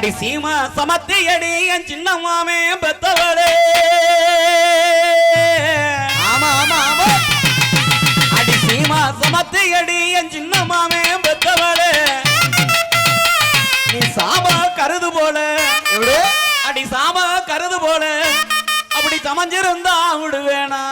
அடி சீமா சமத்தி அடி என் சின்ன மாமே பெத்தவளே ஆமா ஆமா ஆமா அடி சீமா சமத்தி அடி என் சின்ன மாமே பெத்தவளே நீ சாபா கருது போல எப்படி அடி சாபா கருது போல அப்படி சமஞ்சிருந்தா விடுவேனா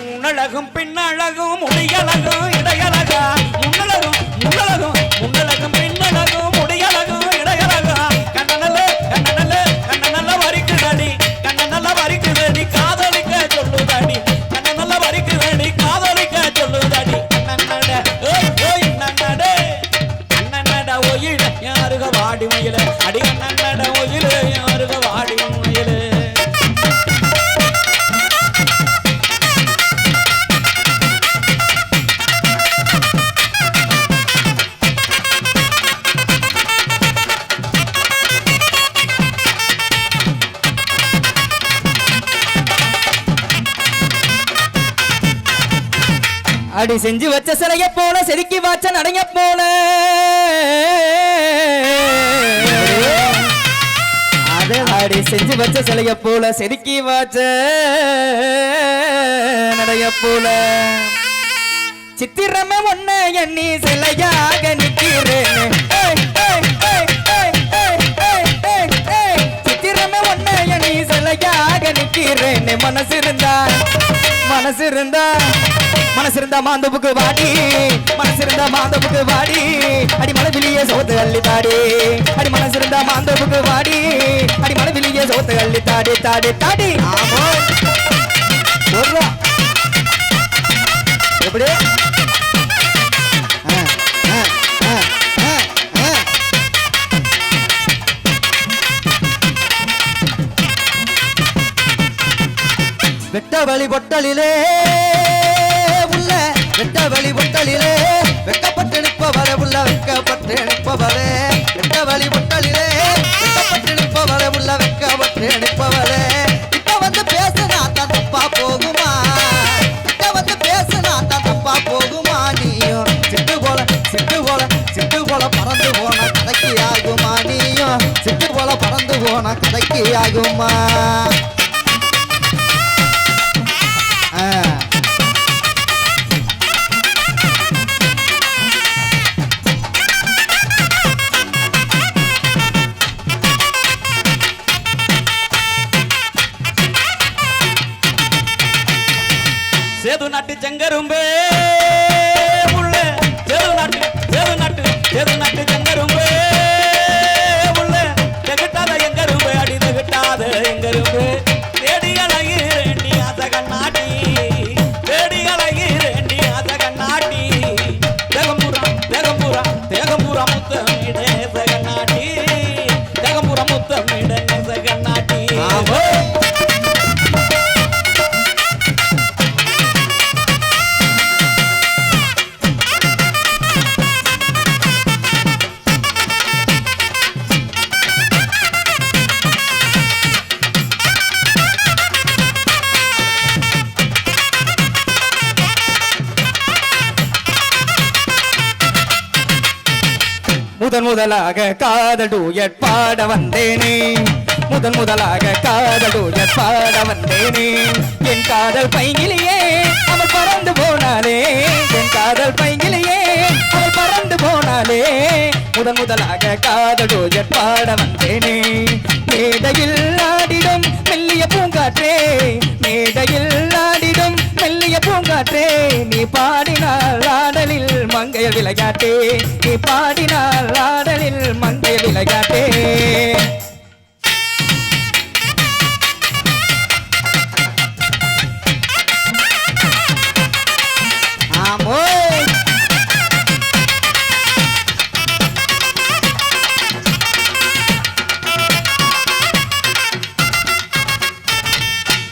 முன்னழகும் பின்னழகும் முடியழகும் இடையழகா முன்னழகும் முன்னழகும் முன்னழகும் பின்னழகும் முடியழகும் இடையழகா கண்ண நல்ல வரிக்குதடி கண்ண நல்ல வரிக்குதடி காதலிக்க சொல்லுதடி கண்ண நல்ல வரிக்குதடி காதலிக்க சொல்லுதடி அண்ணனட ஓய் ஓய் அண்ணனட ஒயில யாருக வாடி மயில அடி அண்ணனட ஒயில யாருக வாடி மயில அடி செஞ்சு வச்ச சிலைய போல செதுக்கி வாச்ச நடைய போல அடி செஞ்சு வச்ச சிலைய போல செதுக்கி வாச்ச நடைய போல சித்திரமே ஒன்ன எண்ணி சிலையாக நிக்கிறேன்னு சித்திரமே ஒன்ன எண்ணி சிலையாக நிக்கிறேன்னு மனசிருந்தா மாந்தப்புக்கு வாடி மனசிருந்தா மாந்தப்புக்கு வாடி அடி மலை விழிய சோத்து அள்ளி தாடி அடி மனசிருந்தா மாந்தப்புக்கு வாடி அடி மலை விழிய சோத்து அள்ளி தாடி தாடி தாடி ஆமா எப்படி வெட்ட வழி பொட்டலிலே உள்ள வெட்ட வழி பொட்டலிலே வெக்கப்பட்டு நிற்பவரே உள்ள வெக்கப்பட்டு நிற்பவரே வெட்ட வழி பொட்டலிலே வெக்கப்பட்டு நிற்பவரே உள்ள வெக்கப்பட்டு நிற்பவரே இப்ப வந்து பேசுனா தான் தப்பா போகுமா இப்ப வந்து பேசுனா தான் தப்பா போகுமா நீயும் சிட்டு போல பறந்து போன கதைக்கு ஆகுமா நீயும் சிட்டு போல பறந்து போன கதைக்கு ஆகுமா சேது நாட்டு செங்கரும்பே உள்ள சேது நாட்டு செங்கரும்பே உள்ள தெகட்டாத எங்கரும்பே அடி தெகட்டாத எங்கரும்பே தேடிகளையே ரெண்டி ஆசை கண்ணாடி தேடிகளையே ரெண்டி ஆசை கண்ணாடி தேகம்பூரா முத்தமிட நேச கண்ணாடி தேகம்பூரா முத்தமிட நேச கண்ணாடி முதலாக காதல் டூயட் பாட வந்தேனே முதலாக காதல் டூயட் பாட வந்தேனே என் காதல் பைங்கிலேயே அவள் பறந்து போனாலே என் காதல் பைங்கிலேயே அவள் பறந்து போனாலே முதலாக காதல் டூயட் பாட வந்தேனே மேடையில் ஆடிடும் மெல்லிய பூங்காற்றே மேடையில் ஆடிடும் மெல்லிய பூங்காற்றே நீ பாடினால் ஆடலில் மங்கைய விளையாட்டே நீ பாடினால் ஆடலில் மங்கைய விளையாட்டே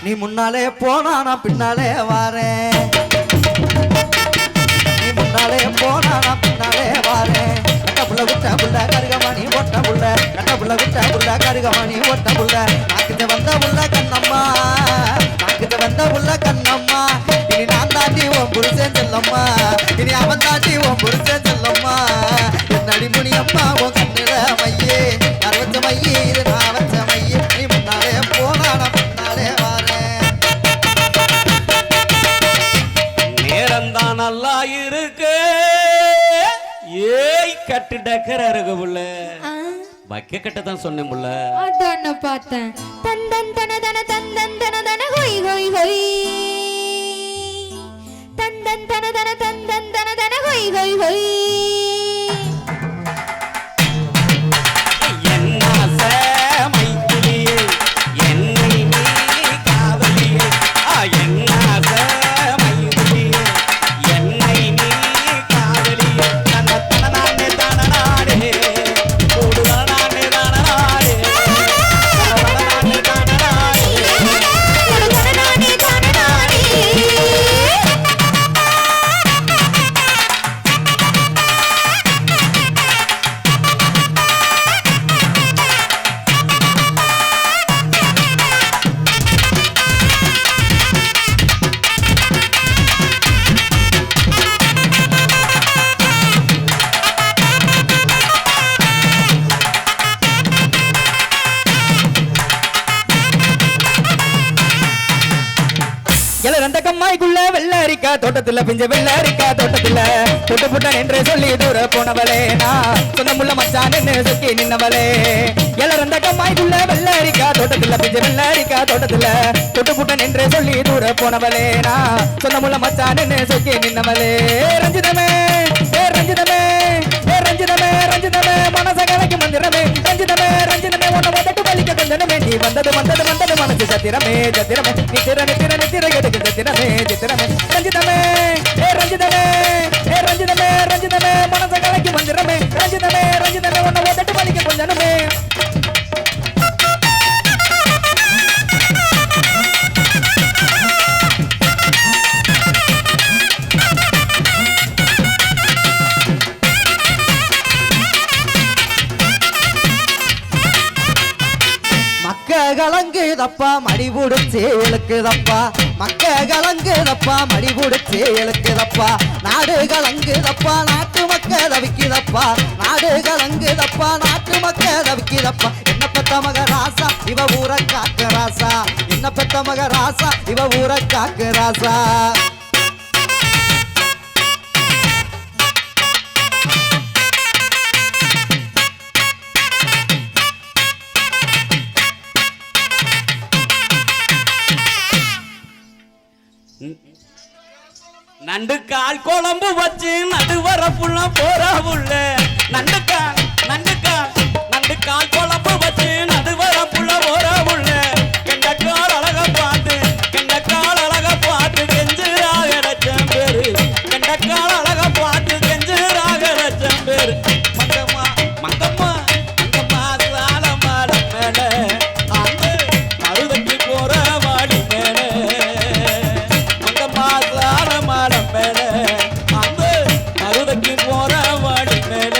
நீ முன்னாலே போனா நான் பின்னாலே வாரேன் நீ முன்னாலே போனா நான் பின்னாலே வாரேன் கட்ட புள்ள குட்ட புள்ள கருகமணி ஒட்ட புள்ள கட்ட புள்ள குட்ட புள்ள கருகமணி ஒட்ட புள்ள நாக்கிட்ட வந்த புள்ள கண்ணம்மா நாக்கிட்ட வந்த புள்ள கண்ணம்மா இனி நான் தாண்டி உன் புருஷன் செல்லம்மா இனி அவன் தாண்டி உன் புருஷன் செல்லம்மா என்னடி முனியம்மா உன் கண்ணுல மையே யார் வச்ச மையே இது நான் வச்ச மையே நீ முன்னாலே போனா நான் முன்னாலே வாரேன் நேரம்தான் நல்லா இருக்கு ஏய் கட்டு டக்கர இருக்கு புள்ள வைக்க கட்ட தான் சொன்னேன் புள்ள அதான பார்த்தேன் தந்தன் தன தன தந்தன் தன தன ஹொய் ஹொய் ஹொய் தந்தன் தன தன தந்தன் தன தன ஹொய் ஹொய் ஹொய் கம்மாய்க்குள்ள வெள்ளரிக்கா தோட்டத்துல பிஞ்ச வெள்ளரிக்கா தோட்டத்துல புட்டு புட்டன் என்று சொல்லி தூர போனவளே நான் சொந்தமுள்ள மச்சான்னு சுத்தி நின்னவளே எலரந்த கம்மாய்க்குள்ள வெள்ளரிக்கா தோட்டத்துல பிஞ்ச வெள்ளரிக்கா தோட்டத்துல புட்டு புட்டன் என்று சொல்லி தூர போனவளே நான் சொந்தமுள்ள மச்சான்னு சுத்தி நின்னவளே ரஞ்சிதமே ஏ ரஞ்சிதமே ஏ ரஞ்சிதமே ரஞ்சிதமே மனச கலக்கி மந்திரமே ரஞ்சிதமே ரஞ்சிதமே உன்னை உதட்டு வலிக்க தந்தனமே நீ வந்தது வந்தது வந்தது மனசு சத்திரமே சத்திரமே நித்திர எடுக்கு சத்திரமே சித்திரமே ரஞ்சிதமே ஏ ரஞ்சிதமே ஏ ரஞ்சிதமே ரஞ்சிதமே மனச கலக்கி மந்திரமே ரஞ்சிதமே ரஞ்சிதமே உன்னை உதட்டு வலிக்க கொஞ்சனமே கலங்குதப்பா மடி புடிச்சு இழுக்குதப்பா மக்க கலங்குதப்பா மடி புடிச்சு இழுக்குதப்பா நாடு கலங்குதப்பா நாட்டு மக்க தவிக்குதப்பா நாடு கலங்குதப்பா நாட்டு மக்க தவிக்குதப்பா என்ன பெத்த மக ராசா இவ ஊர காக்கு ராசா என்ன பெத்த மக ராசா இவ ஊர காக்கு ராசா நண்டு கால் குழம்பு வச்சு நடுவர புள்ள போறா உள்ள நண்டு கால் குழம்பு வச்சு நடுவர புள்ள போறா உள்ள கெண்டக்கால் அழக பார்த்து கெஞ்சுராக லட்சம் பேரு கெண்டக்கால் அழக பார்த்து கெஞ்சுராக லட்சம் பேரு மங்கம்மா மங்கம்மா மங்கம்மா சால மாட மேல அந்த மருதக்கு போற வாடி மேல மங்கம்மா சால மாட மேல அந்த மருதக்கு போற வாடி மேல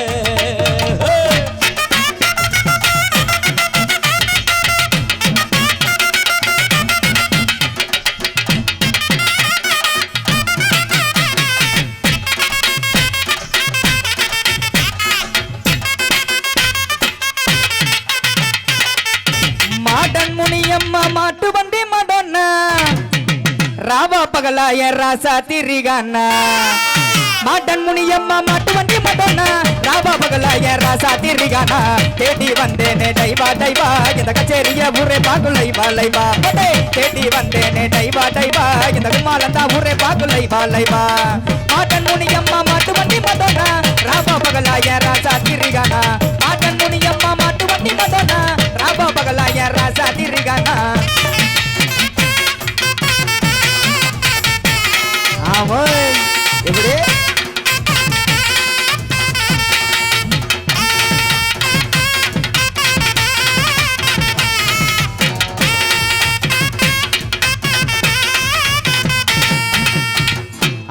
மாடன் முனியம்மா மாட்டு வண்டி மாடோன்னா ராவா பகலாய ராசா திரிகானா மாடன் முனியம்மா மாட்டு வண்டி மாடோன்னா ராவா பகலாய ராசா திரிகானா தேடி வந்தேனே டைவா டைவா இந்த கச்சேரிய ஊரே பாக்குலை வாலைவா தேடி வந்தேனே டைவா டைவா இந்த கும்மாலந்தா ஊரே பாக்குலை வாலைவா மாடன் முனியம்மா மாட்டு வண்டி மாடோன்னா ராவா பகலாய ராசா திரிகானா மாடன் முனியம்மா மாட்டு வண்டி மாடோன்னா ராவா பகலாய ராசா திரிகானா ஆமா எப்படி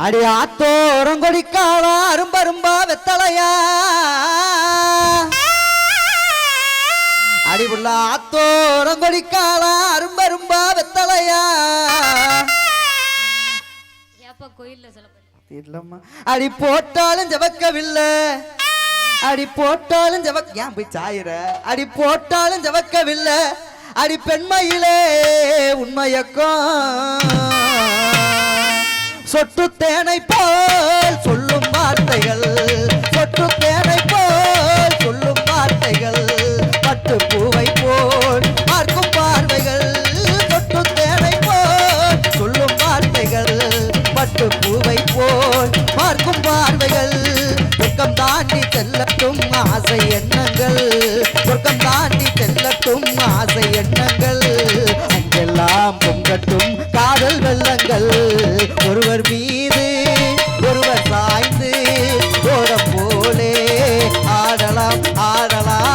அடி ஆத்தோரம் கொடிக்காளா அரும்பரும்பா வெத்தலையா அடி புள்ள ஆத்தோரம் கொடிக்காளா அரும்பரும்பா வெத்தலையா கோயில்ல சொல்ல அடி போட்டாலும் ஜபக்கவில்லை அடி போட்டாலும் ஏன் போய் சாயிர அடி போட்டாலும் ஜவக்கவில்லை அடி பெண்மையிலே உண்மையக்கம் சொட்டு தேனை போல் சொல்லும் வார்த்தைகள் சொட்டு தேனை போல் சொல்லும் வார்த்தைகள் பட்டு பூவை போல் பார்க்கும் பார்வைகள் சொட்டு தேனை போல் சொல்லும் வார்த்தைகள் பட்டு பூவை போல் பார்க்கும் பார்வைகள் சொர்க்கம் தாண்டி செல்லட்டும் ஆசை எண்ணங்கள் சொர்க்கம் தாண்டி செல்லட்டும் ஆசை எண்ணங்கள் அங்கெல்லாம் பொங்கட்டும் காதல் வெள்ளங்கள் ஒருவர் மீது ஒருவர் சாய்ந்து ஓடம் போலே ஆடலாம் ஆடலாம்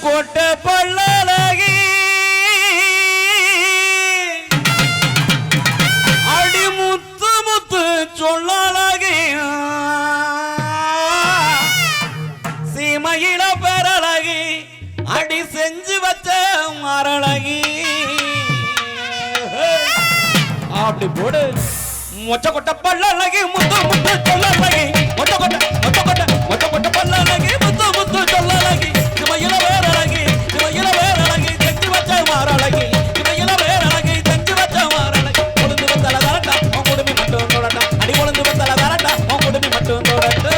கோட்டை பல்லழகி அடி முத்து முத்து சொல்லழகி சீமையில பெறழகி அடி செஞ்சு வச்ச மரழகி அப்படி போடு மொச்ச கொட்டை பல்லழகி முத்து முத்து சொல்லழகி மொச்ச கொட்டை பல்லழகி முத்து முத்து சொல்லழகி இவையில வேறழகி இவையில வேறழகி செஞ்சு வச்ச மாறழகி இவையில வேறழகி செஞ்சு வச்ச மாறழகி கொழுந்து வத்தல தரட்டா உன் குடுமி மட்டும் தொடட்டா அடி கொழுந்து வத்தல தரட்டா உன் குடுமி மட்டும் தொடட்டா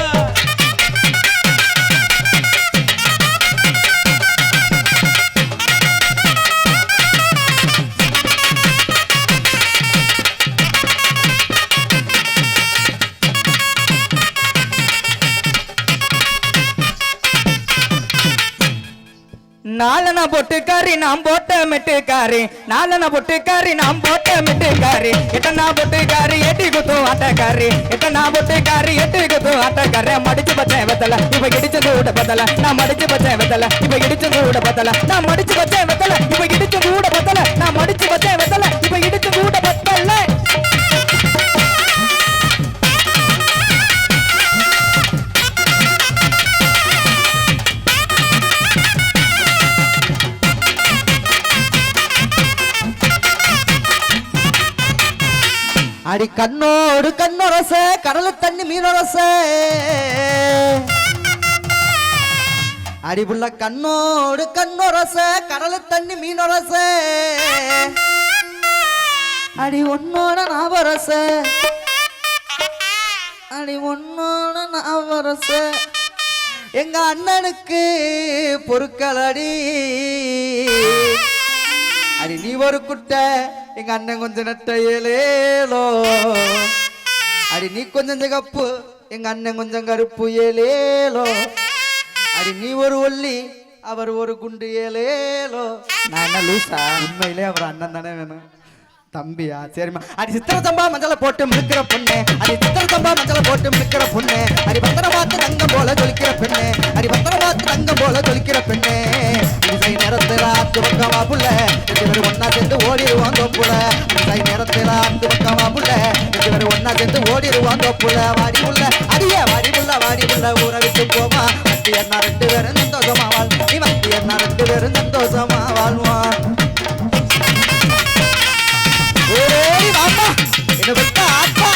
நாலன பொட்டுக்காரி நாம் போட்ட மெட்டுக்காரி நாலன பொட்டுக்காரி நாம் போட்ட மெட்டுக்காரி எட்டனா பொட்டுக்காரி எட்டி குத்து ஆட்டக்காரி எட்டனா பொட்டுக்காரி எட்டி குத்து ஆட்டக்காரி மடிச்சு பச்சேன் வெத்தல இவ இடிச்சு கூட பத்தல நான் மடிச்சு பச்சேன் வெத்தல இவ இடிச்சு கூட பத்தல நான் மடிச்சு பச்சேன் வெத்தல இவ இடிச்சு கூட பத்தல நான் மடிச்சு பச்சேன் வெத்தல இவ இடிச்சு கூட பத்தல அடி கண்ணோடு கண்ணொரச கடலு தண்ணி மீனொரச அடி புள்ள கண்ணோடு கண்ணொரச கடலு தண்ணி மீனொரச அடி உன்னோட நாவரச அடி உன்னோட நாவரச எங்க அண்ணனுக்கு பொறுக்கலடி அடி நீ ஒரு குட்டை எங்க அண்ணன் கொஞ்சம் நெட்டையலேலோ அடி நீ கொஞ்சம் சிகப்பு எங்க அண்ணன் கொஞ்சம் கருப்பு ஏலேலோ அடி நீ ஒரு ஒல்லி அவர் ஒரு குண்டு ஏலேலோ நான் என்ன லூசா உண்மையிலே அவர் அண்ணன் தானே வேணும் தம்பியா சரிம்மா அடி சித்திர தம்பா மஞ்சளை போட்டு மிழுக்கிற பொண்ணு அடி சித்திர தம்பா மஞ்சளை போட்டு மிழுக்கிற பொண்ணு அடி பத்திர பார்த்து தங்கம் போல ஜொலிக்கிற பெண்ணு அடி பத்திர பார்த்து தங்கம் போல ஜொலிக்கிற பெண்ணு இசை நேரத்தில் ஆத்து பக்கமா புள்ள ரெண்டு பேரும் ஒன்னா சேர்ந்து ஓடிடுவான் தோப்புல இசை நேரத்தில் ஆத்து பக்கமா புள்ள ரெண்டு பேரும் ஒன்னா சேர்ந்து ஓடிடுவான் தோப்புல வாடி புள்ள அடியே வாடி புள்ள ஊரை விட்டு போமா வண்டி என்ன ரெண்டு பேரும் சந்தோஷமா வாழ் நீ வண்டி என்ன ரெண்டு பேரும் சந்தோஷமா வாழ்வான் ஓடி வாப்பா என்ன வெட்ட ஆப்பா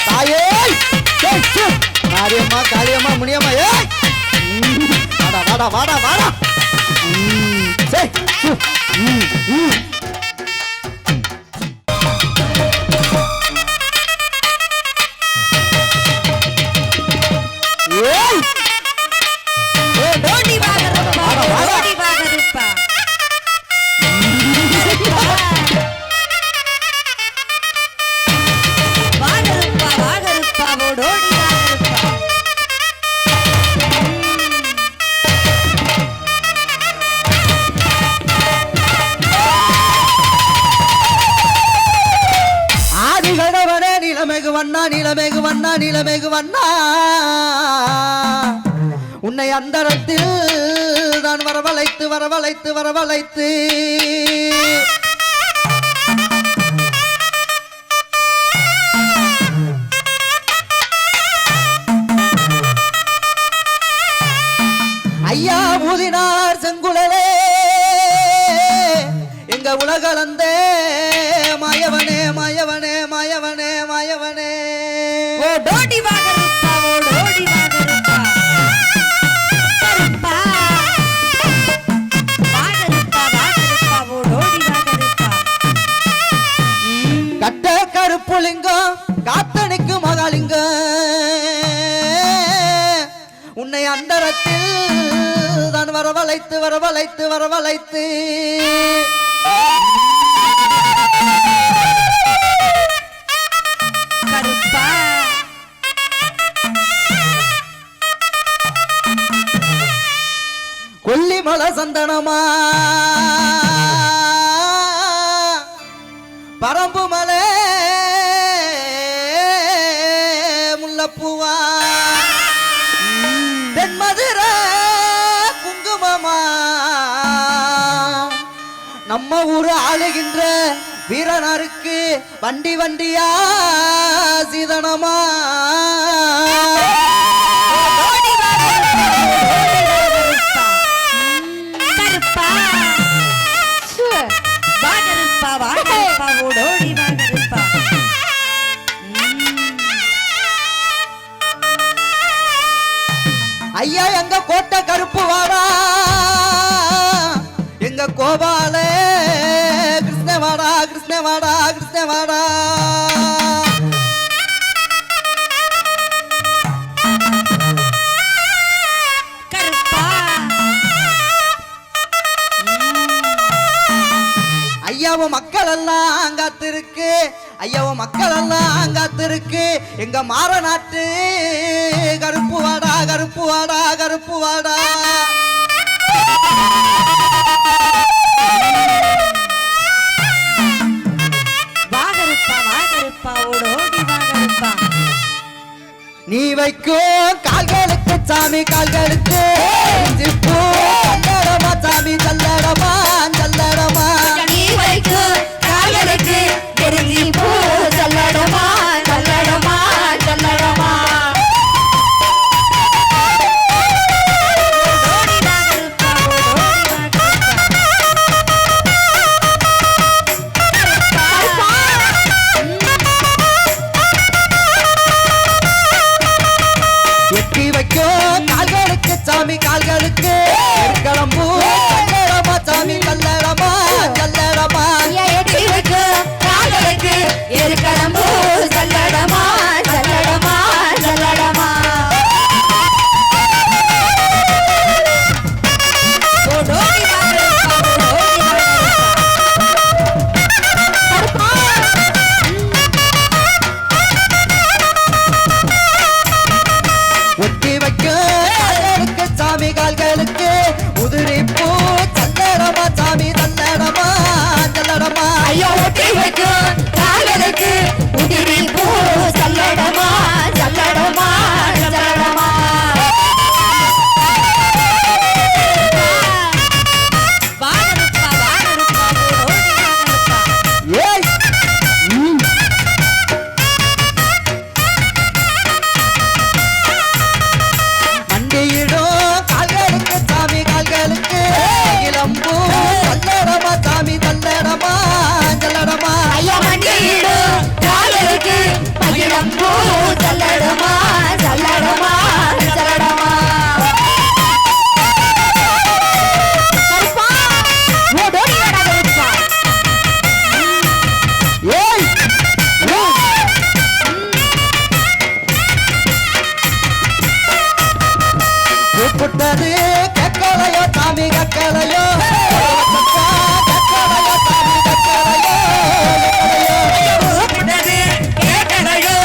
தாயே காரியம்மா காரியம்மா முடியம்மா ஏய் வாடா வாடா வாடா வாடா சே ஏய் ஓடி வாகருப்பா ஓடி வாகருப்பா வாகருப்பா வாகருப்பா ஓடோடி வாகருப்பா ஆதிகடவனே நிலமேகு வண்ணா நிலமேகு வண்ணா நிலமேகு வண்ணா உன்னை அந்தரத்தில் நான் வரவழைத்து வரவழைத்து வரவழைத்து ஐயா ஊதினார் செங்குழலே எங்க உலகளந்த மாயவனே மாயவனே மாயவனே மாயவனே ஓடோடி வாகருப்பா ஓடோடி வாகருப்பா கருப்பா வாகருப்பா வாகருப்பா ஓடோடி வாகருப்பா கட்ட கருப்புலிங்கம் காத்தனுக்கு மகாலிங்கம் உன்னை அந்தரத்தில் தான் வரவழைத்து வரவழைத்து வரவழைத்து கருப்பா கொல்லிமலை சந்தனமா பரம்பு மலை முல்லப்பூவா தென்மதுர குங்குமமா நம்ம ஊரு ஆளுகின்ற வீரனாருக்கு வண்டி வண்டியா சீதனமா ஓடோடி வாகருப்பா கருப்பா வாகருப்பா வாகருப்பா ஓடோடி வாகருப்பா ஐயா எங்க கோட்டை கருப்பு வாடா எங்க கோபால கிருஷ்ணவாடா கிருஷ்ணவாடா கிருஷ்ணவாடா கருப்பா ஐயாவும் மக்கள் எல்லாம் காத்திருக்கு ஐயாவும் மக்கள் எல்லாம் காத்திருக்கு எங்க மாற நாட்டு கருப்பு வாடா கருப்பு வாடா கருப்பு வாடா வாகருப்பா வாகருப்பா ஓடோடி வாகருப்பா நீ வைக்கும் கால்களுக்கு சாமி கால்களுக்கு சிப்பு சல்லடமா சாமி சல்லடமா சல்லடமா நீ வைக்கு கால்களுக்கு தெரிஞ்சி பூ சல்லடமா சல்லடமா சல்லடமா ஓடோடி வாகருப்பா ஓடோடி வாகருப்பா எட்டி வைக்கும் கால்களுக்கு சாமி கால்களுக்கு கிளம்பு சல்லடமா சாமி சல்லடமா சல்லடமா எட்டி வைக்கு கால்களுக்கு இருக்கடம்பூ சல்லடமா சல்லடமா சல்லடமா ஓடோடி வாகருப்பா ஓடோடி வாகருப்பா ஒட்டி வைக்கும் கால்களுக்கு சாமி கால்களுக்கு உதிரி பூ சல்லடமா சாமி சல்லடமா சல்லடமா ஐயா ஒட்டி வைக்கு கால்களுக்கு உதிரி பூ சல்லடமா சல்லடமா சல்லடமா வாகருப்பா வாகருப்பா ஓடோடி வாகருப்பா ஏய் மண்டியிடும் கால்களுக்கு சாமி கால்களுக்கு இளம்பூ சல்லடமா சாமி சல்லடமா சல்லடமா ஐயா மண்டியிடு கால்களுக்கு மகிழம்பூ சல்லடமா சல்லடமா சல்லடமா கருப்பா ஓடோடி வாடா கருப்பா ஏய் கூப்பிட்டது கக்கலையோ சாமி கக்கலையோ கக்கலையோ சாமி கக்கலையோ கூப்பிட்டது கேட்கலையோ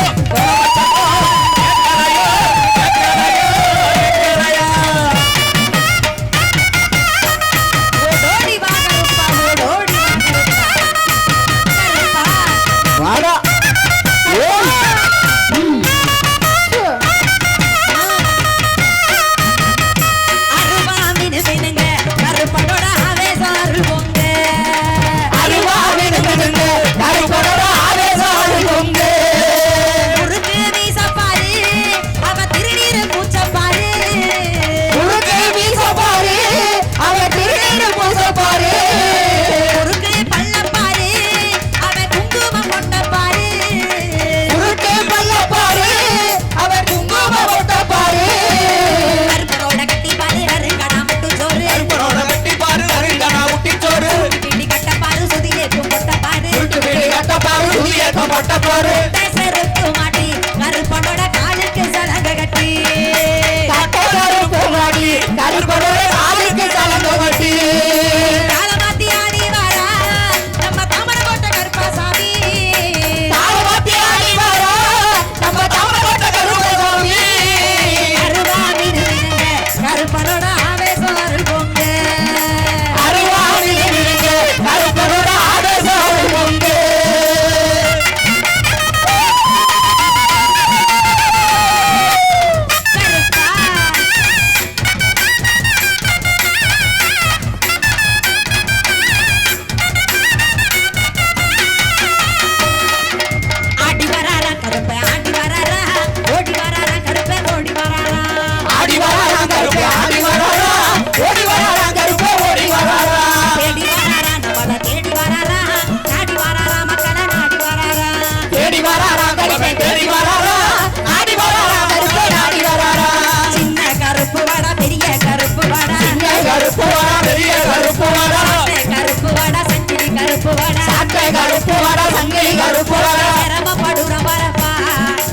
கருப்பு வர சங்கிலி கருப்பு வர சிரமப்படுற வரப்பா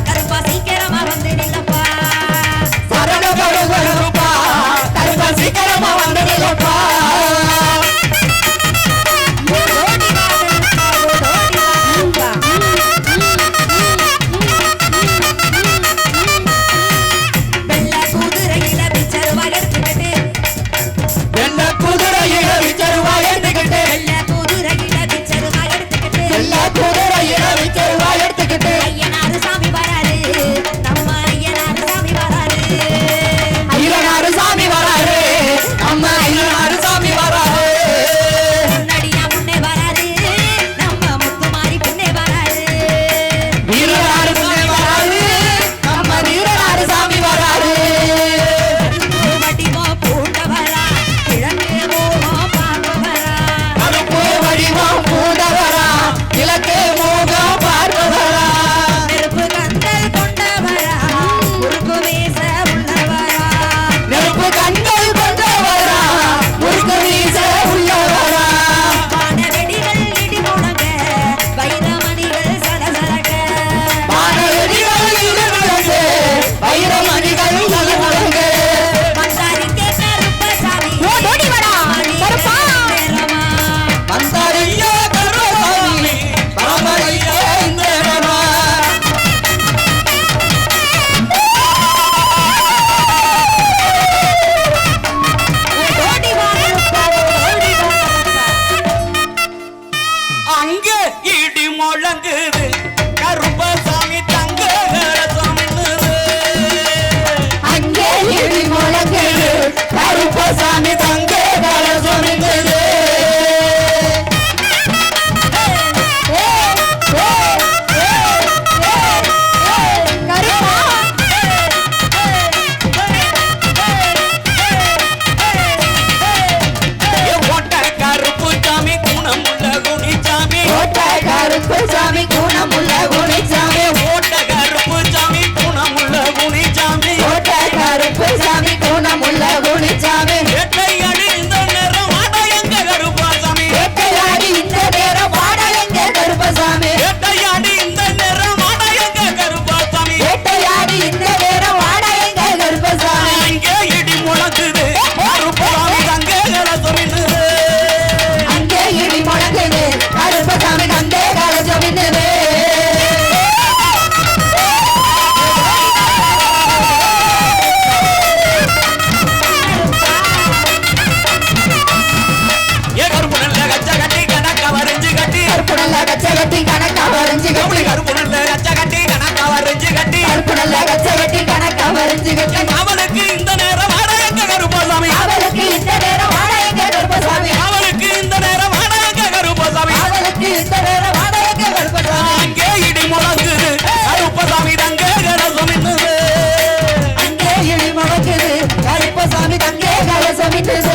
கருப்பா சீக்கிரமா வந்து நில்லப்பா கருப்பா கருப்பா சீக்கிரமா வந்து நில்லப்பா அவளுக்கு இந்த நேரம் ஆட எங்க கருப்பசாமி அவளுக்கு இந்த நேரம் வாட எங்க கருப்பசாமி அவளுக்கு இந்த நேரம் ஆட எங்க கருப்பசாமி அவளுக்கு இந்த நேரம் வாட எங்க கருப்பசாமி அங்கே இடி முழங்குது கருப்பசாமி தங்க கலசம் என்னது அங்கே இடி முழங்குது கருப்பசாமி தங்கே கலசம் என்னது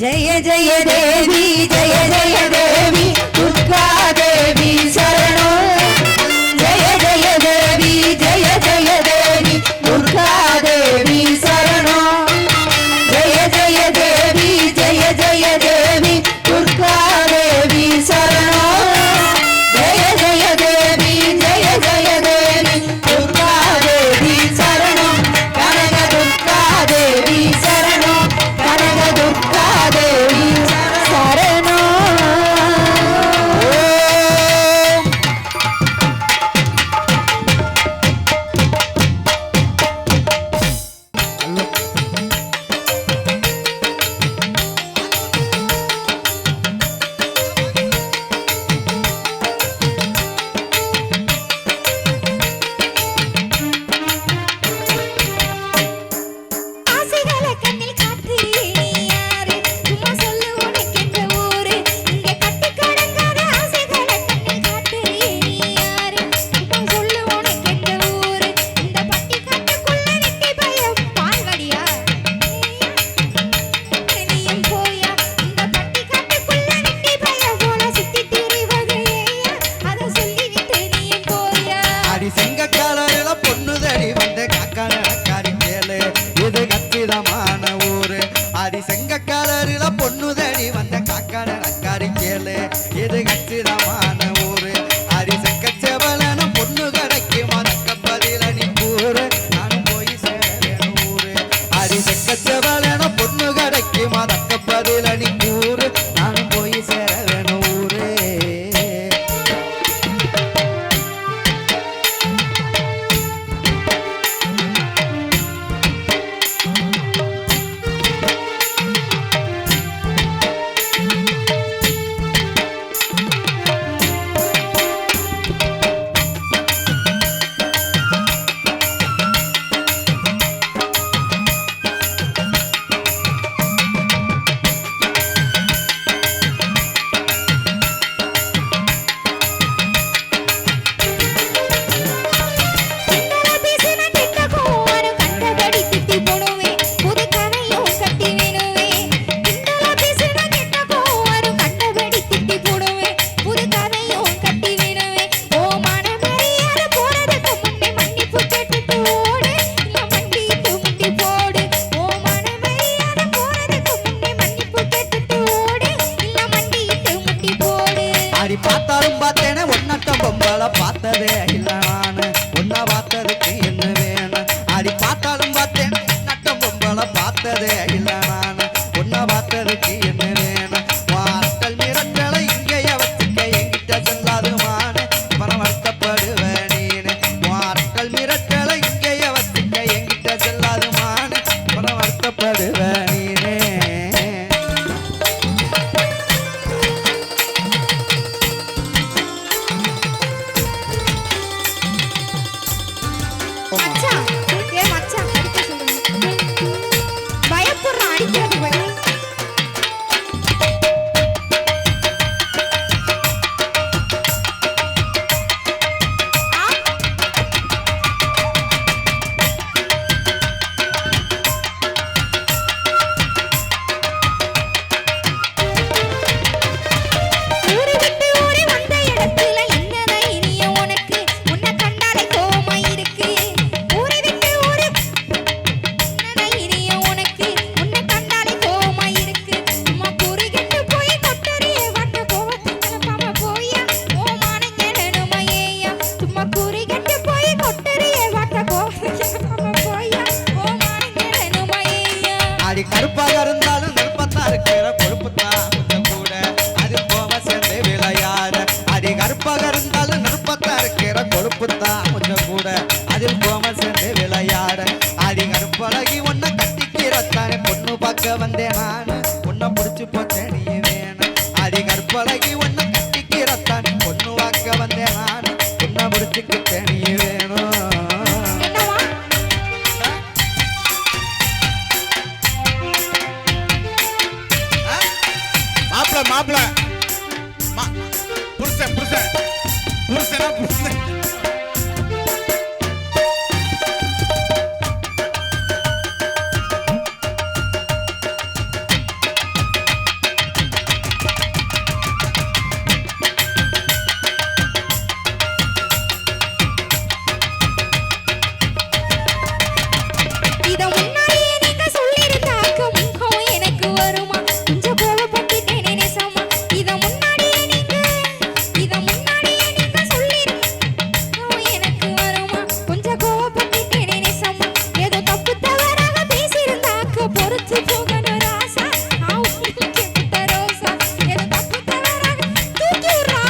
जय जय देवी दुर्गा देवी शरणो जय जय देवी दुर्गा देवी தங்க கலரில பொண்ணு தேடி வந்த காக்கான நக்காரி கேளு இது கச்சிதமான ஊரு அரிசக்க செவலன பொண்ணு கிடைக்குமா தக்க பதில நீ கூறு நானும் போய் சேர வேணும் ஊரு அரிசக்க செவலன பொண்ணு கிடைக்குமா தக்க பதில நீ கூறு நானும் போய் சேர வேணும் ஊரு பார்த்தாலும் பார்த்தேனே ஒன்னட்டம் பொம்பளை பார்த்ததே இல்ல நானு ஒன்ன பார்த்ததுக்கு என்ன வேணும் அடி பார்த்தாலும் பார்த்தேன் நட்டம் பொம்பளை பார்த்ததே இல்ல நானு ஒன்ன பார்த்ததுக்கு என்ன வேணும் வார்த்தல் மிரட்டலை இங்கேய வச்சுக்க என்கிட்ட சொல்லாது மானு பணம் வருத்தப்படுவேன் நீனு வார்த்தல் மிரட்டலை இங்கேய வச்சுக்க என்கிட்ட சொல்லாது மானு பணம் வருத்தப்படுவேன் நீனே மச்சான் ஏ மச்சான் அடிக்க சொல்லுங்க பயப்படுறான் அடிக்கிறது பயம் ஊரு விட்டு ஊரு வந்த இடத்துல என்ன தைரியம் உனக்கு உன்னை கண்டாலே கோவமா இருக்கு ஊரு விட்டு ஊரு என்ன தைரியம் உனக்கு உன்னை கண்டாலே கோவமா இருக்கு சும்மா குறுகிட்டு போய் கொட்டறியே வட்ட கோவத்துல பாம போயா ஓமான கேளணுமா ஏயா சும்மா குறுகிட்டு போய் கொட்டறியே வட்ட கோவத்துல பாம போயா ஓமான கேளணுமா ஏயா அடி கருப்பாக இருந்தாலும் நெருப்பத்தான் இருக்கிற கொழுப்புத்தான் கொஞ்சம் கூட அது போக சேர்ந்து விளையாட அடி கருப்பாக இருந்தாலும் நெருப்பத்தான் இருக்கிற கொழுப்புத்தான் கொஞ்சம் கூட அதில் போக சேர்ந்து விளையாட அடி கருப்பழகி உன்னை கட்டிக்கிறத்தானே பொண்ணு பார்க்க வந்தேன் நானு உன்னை பிடிச்சு போச்சேன் நீ வேணும் அடி கருப்பழகி உன்னை கட்டிக்கிறத்தானே பொண்ணு பார்க்க வந்தேன் நானு உன்னை பிடிச்சுக்கிட்டேன் நீ வேணும் என்னவா மாப்பிள புருஷன் புருஷன் புருஷனா புருஷன் இத முன்னாடியே நீங்க சொல்லிருந்தாக்க முகம் எனக்கு வருமா கொஞ்சம் கோவப்பட்டுட்டேனே நேசமா இத முன்னாடியே நீங்க சொல்லிருந்தாக்க எனக்கு வருமா கொஞ்சம் கோவப்பட்டுட்டேனே நேசமா ஏதோ தப்பு தவறாக பேசியிருந்தாக்க பொறுத்து போகணும் ராசா உங்களுக்கு புட்ட ரோசா ஏதோ தப்பு தவறாக தூக்கி விடுறா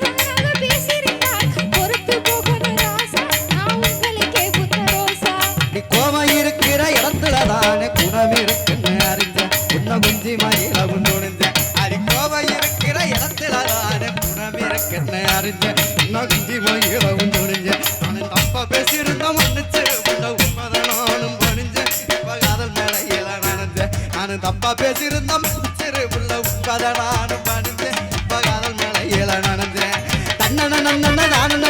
தவறாக பேசியிருந்தாக்க பொறுத்து போகணும் ராசா உங்களுக்கு புட்ட ரோசா நீ கோவம் இருக்கிற இடத்துல தானே குணம் இருக்குன்னு அறிஞ்ச உன்ன குஞ்சி மயில உண்டுணிஞ்ச அடி கோவம் இருக்கிற இடத்துல தானே குணம் இருக்குன்னு அறிஞ்ச உன்ன குஞ்சி மயில உண்டுணிஞ்ச நான் தப்பா பேசியிருந்த மன்னிச்சு உன்ன உண்மைதான் நானும் பணிஞ்ச இப்ப காதல் மேலையில நனைஞ்ச நான் தப்பா பேசியிருந்த மன்னிச்சிரு உள்ள உண்மைதான் நானும் பணிஞ்ச இப்ப காதல் மேலையில நனைஞ்ச தன்னன நன்னன நானு